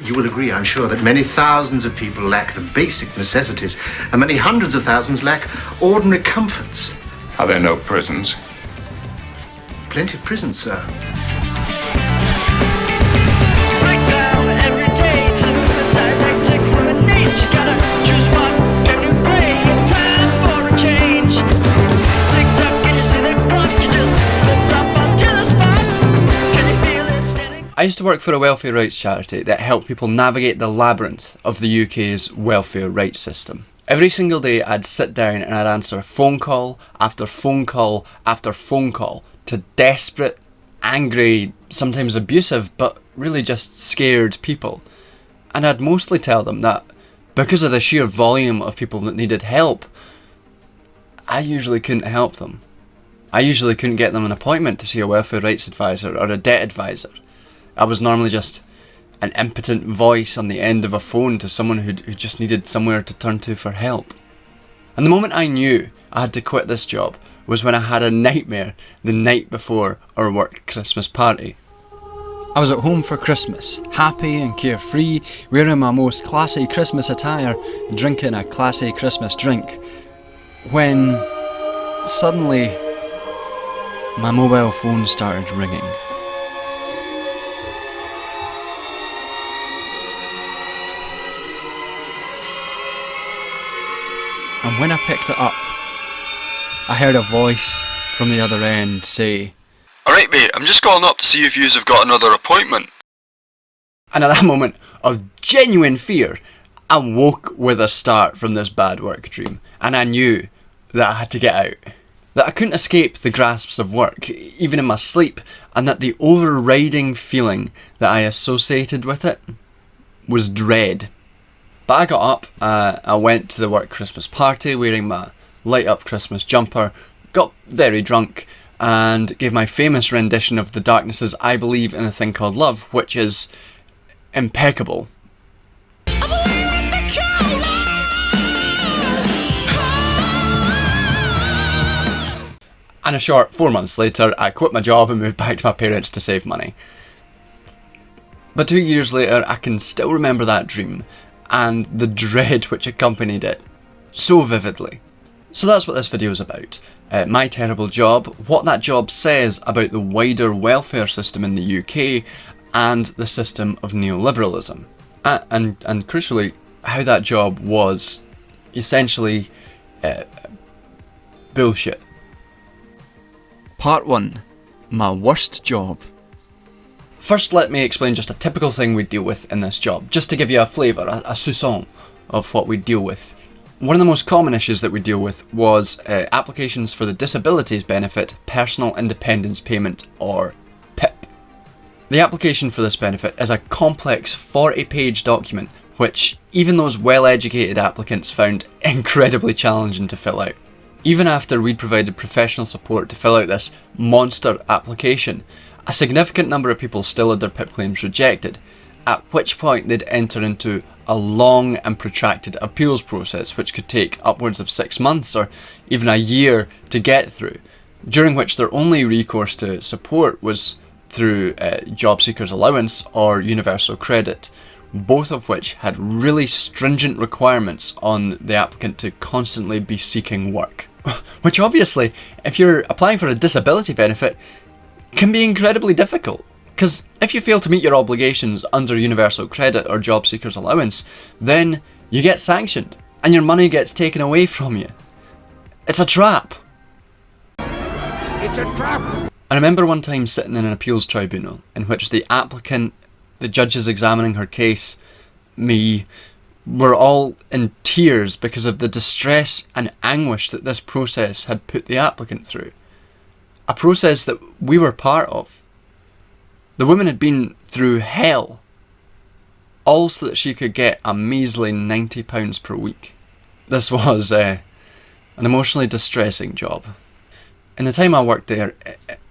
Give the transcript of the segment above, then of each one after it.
you will agree, I'm sure, that many thousands of people lack the basic necessities, and many hundreds of thousands lack ordinary comforts. Are there no prisons? Plenty of prisons, sir. I used to work for a welfare rights charity that helped people navigate the labyrinth of the UK's welfare rights system. Every single day I'd sit down and I'd answer phone call after phone call after phone call to desperate, angry, sometimes abusive, but really just scared people. And I'd mostly tell them that because of the sheer volume of people that needed help, I usually couldn't help them. I usually couldn't get them an appointment to see a welfare rights advisor or a debt advisor. I was normally just an impotent voice on the end of a phone to someone who just needed somewhere to turn to for help. And the moment I knew I had to quit this job was when I had a nightmare the night before our work Christmas party. I was at home for Christmas, happy and carefree, wearing my most classy Christmas attire, drinking a classy Christmas drink, when suddenly my mobile phone started ringing. And when I picked it up, I heard a voice from the other end say, "Alright mate, I'm just calling up to see if yous have got another appointment." And at that moment of genuine fear, I woke with a start from this bad work dream, and I knew that I had to get out. That I couldn't escape the grasps of work, even in my sleep, and that the overriding feeling that I associated with it was dread. But I got up, I went to the work Christmas party wearing my light up Christmas jumper, got very drunk, and gave my famous rendition of The Darkness's I Believe in a Thing Called Love, which is impeccable. And a short 4 months later, I quit my job and moved back to my parents to save money. But 2 years later, I can still remember that dream and the dread which accompanied it so vividly. So that's what this video is about. My terrible job, what that job says about the wider welfare system in the UK and the system of neoliberalism. And crucially, how that job was essentially bullshit. Part 1. My worst job. First, let me explain just a typical thing we deal with in this job, just to give you a flavour, a soupçon of what we deal with. One of the most common issues that we deal with was applications for the Disabilities Benefit Personal Independence Payment, or PIP. The application for this benefit is a complex 40-page document which even those well-educated applicants found incredibly challenging to fill out. Even after we'd provided professional support to fill out this monster application, a significant number of people still had their PIP claims rejected, at which point they'd enter into a long and protracted appeals process which could take upwards of 6 months or even a year to get through, during which their only recourse to support was through job seekers allowance or universal credit, both of which had really stringent requirements on the applicant to constantly be seeking work. Which obviously, if you're applying for a disability benefit, can be incredibly difficult. Because if you fail to meet your obligations under universal credit or job seekers allowance, then you get sanctioned and your money gets taken away from you. It's a trap. It's a trap! I remember one time sitting in an appeals tribunal in which the applicant, the judges examining her case, me, were all in tears because of the distress and anguish that this process had put the applicant through. A process that we were part of. The woman had been through hell, all so that she could get a measly £90 per week. This was an emotionally distressing job. In the time I worked there,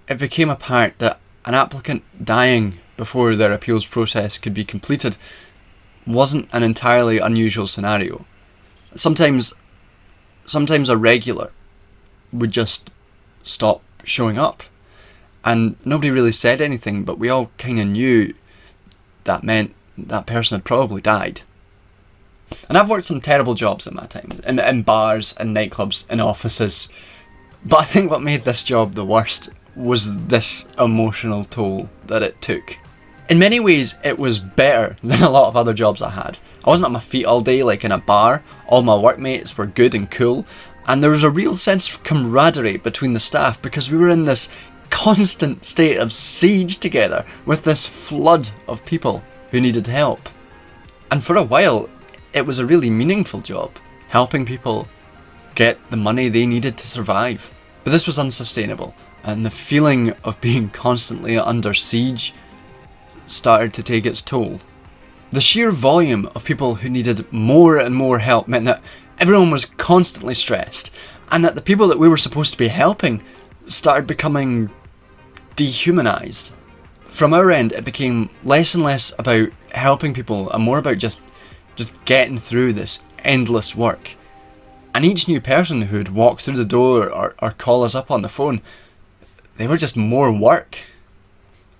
it became apparent that an applicant dying before their appeals process could be completed wasn't an entirely unusual scenario. Sometimes a regular would just stop showing up, and nobody really said anything, but we all kind of knew that meant that person had probably died. And I've worked some terrible jobs in my time, in bars, in nightclubs, in offices, but I think what made this job the worst was this emotional toll that it took. In many ways, it was better than a lot of other jobs I had. I wasn't on my feet all day like in a bar, all my workmates were good and cool, and there was a real sense of camaraderie between the staff because we were in this constant state of siege together with this flood of people who needed help. And for a while, it was a really meaningful job, helping people get the money they needed to survive. But this was unsustainable, and the feeling of being constantly under siege started to take its toll. The sheer volume of people who needed more and more help meant that everyone was constantly stressed, and that the people that we were supposed to be helping started becoming dehumanized. From our end, it became less and less about helping people and more about just getting through this endless work. And each new person who'd walk through the door or call us up on the phone, they were just more work.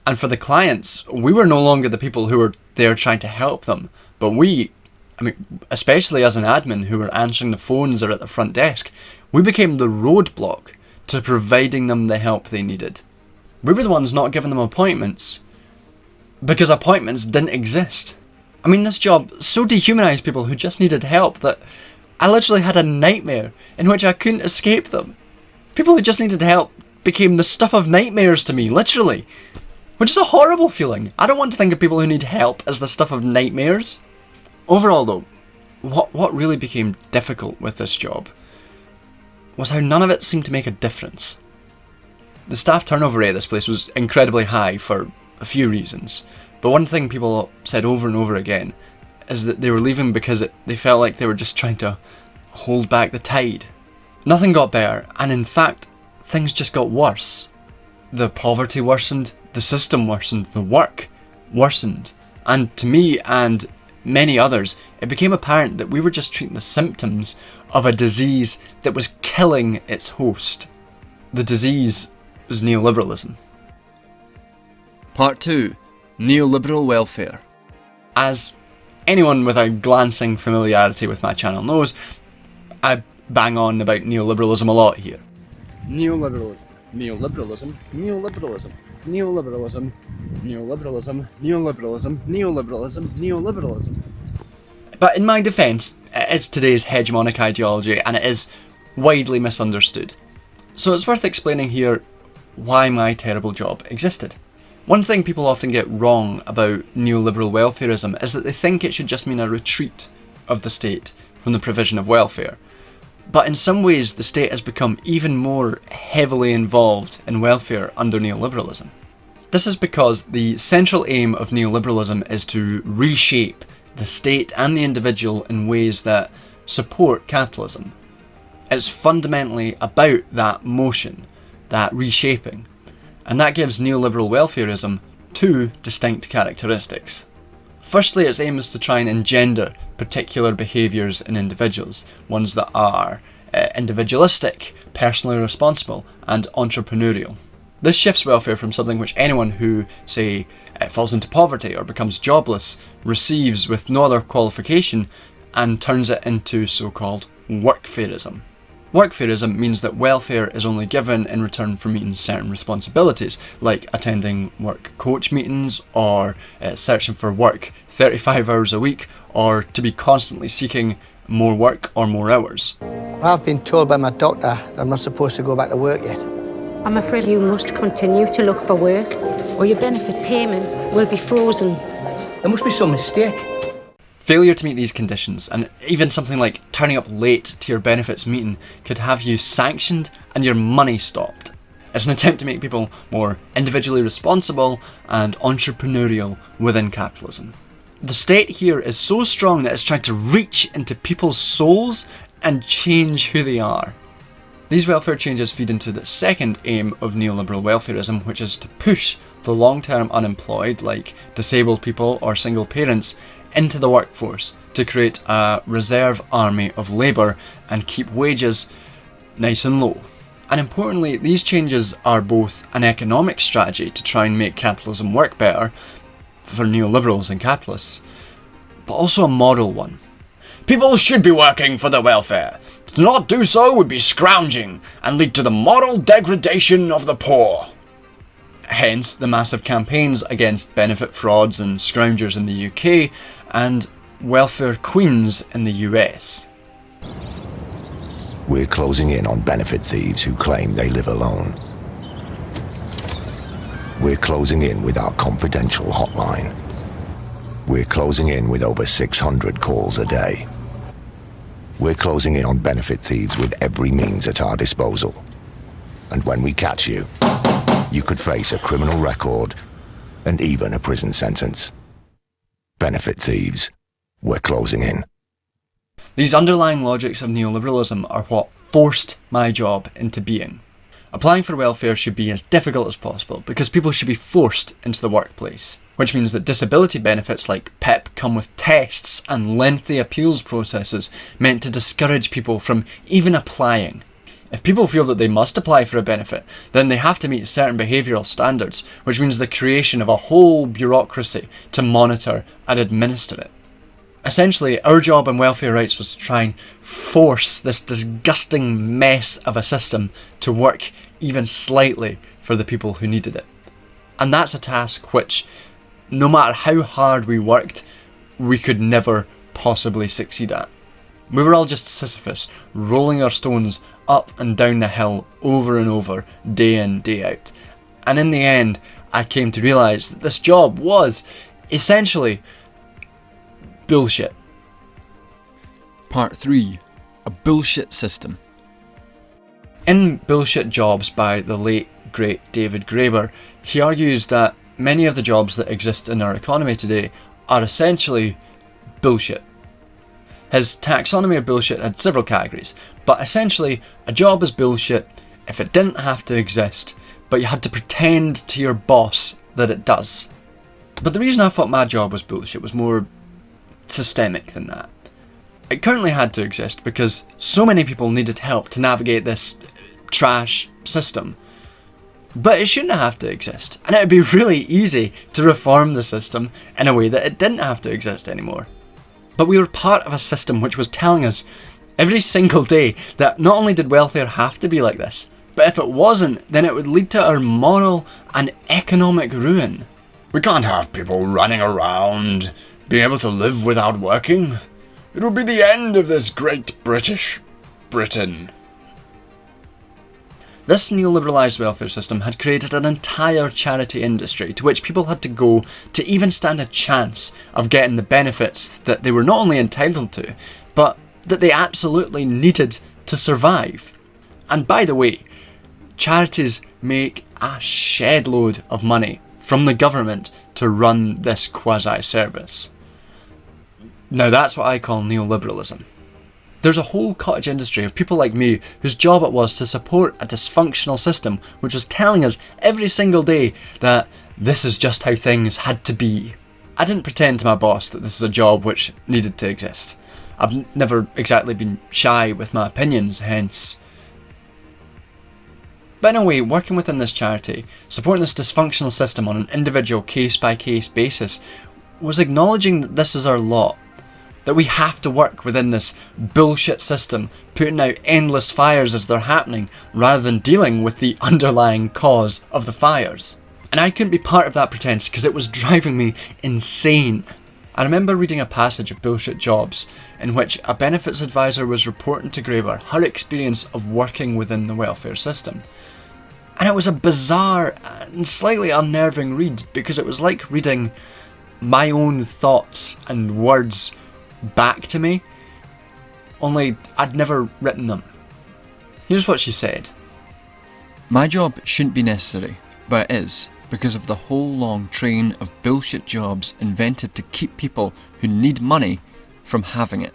And for the clients, we were no longer the people who were there trying to help them, but especially as an admin who were answering the phones or at the front desk, we became the roadblock to providing them the help they needed. We were the ones not giving them appointments because appointments didn't exist. This job so dehumanized people who just needed help that I literally had a nightmare in which I couldn't escape them. People who just needed help became the stuff of nightmares to me, literally. Which is a horrible feeling. I don't want to think of people who need help as the stuff of nightmares. Overall though, what really became difficult with this job was how none of it seemed to make a difference. The staff turnover rate at this place was incredibly high for a few reasons, but one thing people said over and over again is that they were leaving because they felt like they were just trying to hold back the tide. Nothing got better, and in fact, things just got worse. The poverty worsened, the system worsened, the work worsened, and to me and many others, it became apparent that we were just treating the symptoms of a disease that was killing its host. The disease was neoliberalism. Part 2. Neoliberal welfare. As anyone with a glancing familiarity with my channel knows, I bang on about neoliberalism a lot here. Neoliberalism, neoliberalism, neoliberalism, neoliberalism, neoliberalism, neoliberalism, neoliberalism, neoliberalism. But in my defence, it is today's hegemonic ideology and it is widely misunderstood. So it's worth explaining here why my terrible job existed. One thing people often get wrong about neoliberal welfarism is that they think it should just mean a retreat of the state from the provision of welfare. But in some ways, the state has become even more heavily involved in welfare under neoliberalism. This is because the central aim of neoliberalism is to reshape the state and the individual in ways that support capitalism. It's fundamentally about that motion, that reshaping, and that gives neoliberal welfarism two distinct characteristics. Firstly, its aim is to try and engender particular behaviours in individuals, ones that are individualistic, personally responsible, and entrepreneurial. This shifts welfare from something which anyone who, say, falls into poverty or becomes jobless receives with no other qualification and turns it into so-called workfarism. Workfarism means that welfare is only given in return for meeting certain responsibilities, like attending work coach meetings or searching for work 35 hours a week, or to be constantly seeking more work or more hours. I've been told by my doctor that I'm not supposed to go back to work yet. I'm afraid you must continue to look for work, or your benefit payments will be frozen. There must be some mistake. Failure to meet these conditions, and even something like turning up late to your benefits meeting, could have you sanctioned and your money stopped. It's an attempt to make people more individually responsible and entrepreneurial within capitalism. The state here is so strong that it's trying to reach into people's souls and change who they are. These welfare changes feed into the second aim of neoliberal welfarism, which is to push the long-term unemployed, like disabled people or single parents, into the workforce to create a reserve army of labour and keep wages nice and low. And importantly, these changes are both an economic strategy to try and make capitalism work better for neoliberals and capitalists, but also a moral one. People should be working for their welfare. To not do so would be scrounging and lead to the moral degradation of the poor. Hence the massive campaigns against benefit frauds and scroungers in the UK and welfare queens in the US. We're closing in on benefit thieves who claim they live alone. We're closing in with our confidential hotline. We're closing in with over 600 calls a day. We're closing in on benefit thieves with every means at our disposal. And when we catch you, you could face a criminal record and even a prison sentence. Benefit thieves, we're closing in. These underlying logics of neoliberalism are what forced my job into being. Applying for welfare should be as difficult as possible because people should be forced into the workplace, which means that disability benefits like PIP come with tests and lengthy appeals processes meant to discourage people from even applying. If people feel that they must apply for a benefit, then they have to meet certain behavioural standards, which means the creation of a whole bureaucracy to monitor and administer it. Essentially, our job in welfare rights was to try and force this disgusting mess of a system to work even slightly for the people who needed it. And that's a task which, no matter how hard we worked, we could never possibly succeed at. We were all just Sisyphus, rolling our stones up and down the hill over and over, day in, day out. And in the end, I came to realise that this job was essentially bullshit. Part 3. A bullshit system. In Bullshit Jobs by the late, great David Graeber, he argues that many of the jobs that exist in our economy today are essentially bullshit. His taxonomy of bullshit had several categories, but essentially a job is bullshit if it didn't have to exist, but you had to pretend to your boss that it does. But the reason I thought my job was bullshit was more systemic than that. It currently had to exist because so many people needed help to navigate this trash system. But it shouldn't have to exist, and it would be really easy to reform the system in a way that it didn't have to exist anymore. But we were part of a system which was telling us every single day that not only did welfare have to be like this, but if it wasn't, then it would lead to our moral and economic ruin. We can't have people running around, being able to live without working. It would be the end of this great British Britain. This neoliberalised welfare system had created an entire charity industry to which people had to go to even stand a chance of getting the benefits that they were not only entitled to, but that they absolutely needed to survive. And by the way, charities make a shed load of money from the government to run this quasi-service. Now that's what I call neoliberalism. There's a whole cottage industry of people like me whose job it was to support a dysfunctional system which was telling us every single day that this is just how things had to be. I didn't pretend to my boss that this is a job which needed to exist. I've never exactly been shy with my opinions, hence. But in a way, working within this charity, supporting this dysfunctional system on an individual case-by-case basis, was acknowledging that this is our lot. That we have to work within this bullshit system, putting out endless fires as they're happening, rather than dealing with the underlying cause of the fires. And I couldn't be part of that pretense because it was driving me insane. I remember reading a passage of Bullshit Jobs in which a benefits advisor was reporting to Graeber her experience of working within the welfare system. And it was a bizarre and slightly unnerving read because it was like reading my own thoughts and words back to me, only I'd never written them. Here's what she said. My job shouldn't be necessary, but it is, because of the whole long train of bullshit jobs invented to keep people who need money from having it.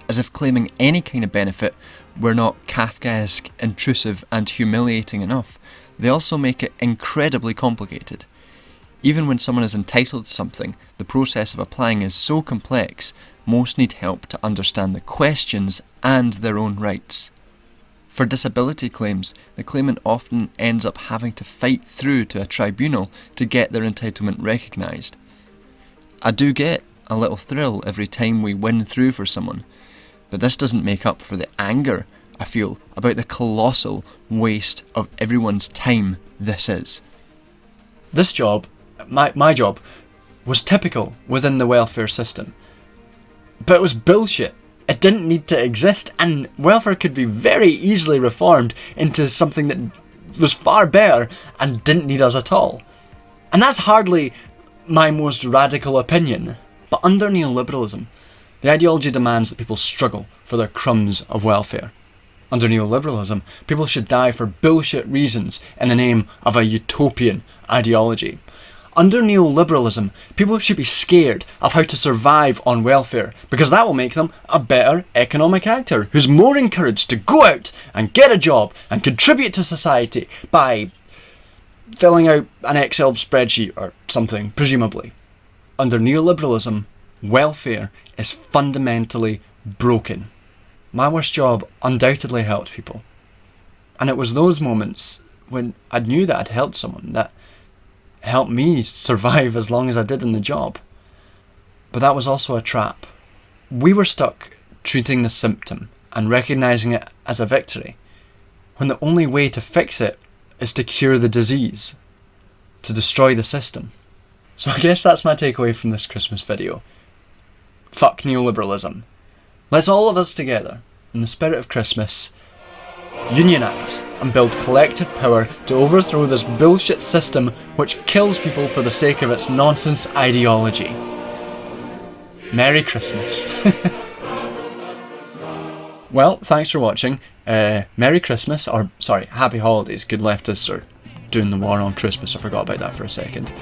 As if claiming any kind of benefit were not Kafkaesque, intrusive and humiliating enough, they also make it incredibly complicated. Even when someone is entitled to something, the process of applying is so complex, most need help to understand the questions and their own rights. For disability claims, the claimant often ends up having to fight through to a tribunal to get their entitlement recognised. I do get a little thrill every time we win through for someone. But this doesn't make up for the anger I feel about the colossal waste of everyone's time this is. This job, my job, was typical within the welfare system. But it was bullshit. It didn't need to exist, and welfare could be very easily reformed into something that was far better and didn't need us at all. And that's hardly my most radical opinion. But under neoliberalism, the ideology demands that people struggle for their crumbs of welfare. Under neoliberalism, people should die for bullshit reasons in the name of a utopian ideology. Under neoliberalism, people should be scared of how to survive on welfare, because that will make them a better economic actor who's more encouraged to go out and get a job and contribute to society by filling out an Excel spreadsheet or something, presumably. Under neoliberalism, welfare is fundamentally broken. My worst job undoubtedly helped people. And it was those moments when I knew that I'd helped someone that helped me survive as long as I did in the job. But that was also a trap. We were stuck treating the symptom and recognising it as a victory, when the only way to fix it is to cure the disease, to destroy the system. So I guess that's my takeaway from this Christmas video. Fuck neoliberalism. Let's all of us together, in the spirit of Christmas, unionise and build collective power to overthrow this bullshit system which kills people for the sake of its nonsense ideology. Merry Christmas. Well, thanks for watching. Merry Christmas, or sorry, Happy Holidays. Good leftists are doing the war on Christmas. I forgot about that for a second.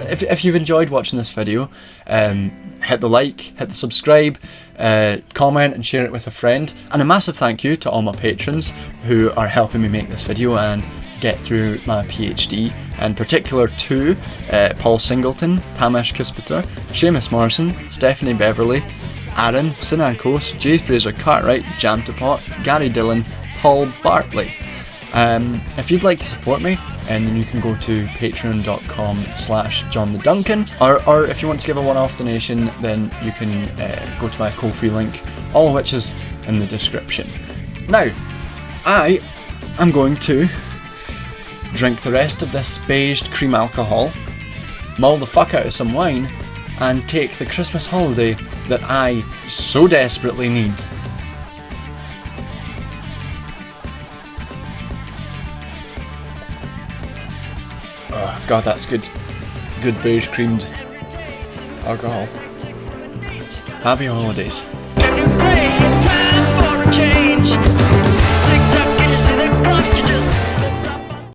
If you've enjoyed watching this video, hit the like, hit the subscribe, comment and share it with a friend. And a massive thank you to all my patrons who are helping me make this video and get through my PhD. In particular to Paul Singleton, Tamesh Kispeter, Seamus Morrison, Stephanie Beverley, Aaron, Sinan Kos, Jay Fraser Cartwright, Jamtapot, Gary Dillon, Paul Bartley. If you'd like to support me, then you can go to patreon.com/JohntheDuncan, or if you want to give a one-off donation, then you can go to my Ko-fi link, all of which is in the description. Now, I am going to drink the rest of this beiged cream alcohol, mull the fuck out of some wine, and take the Christmas holiday that I so desperately need. Oh god, that's good. Good beige creamed alcohol. Happy holidays.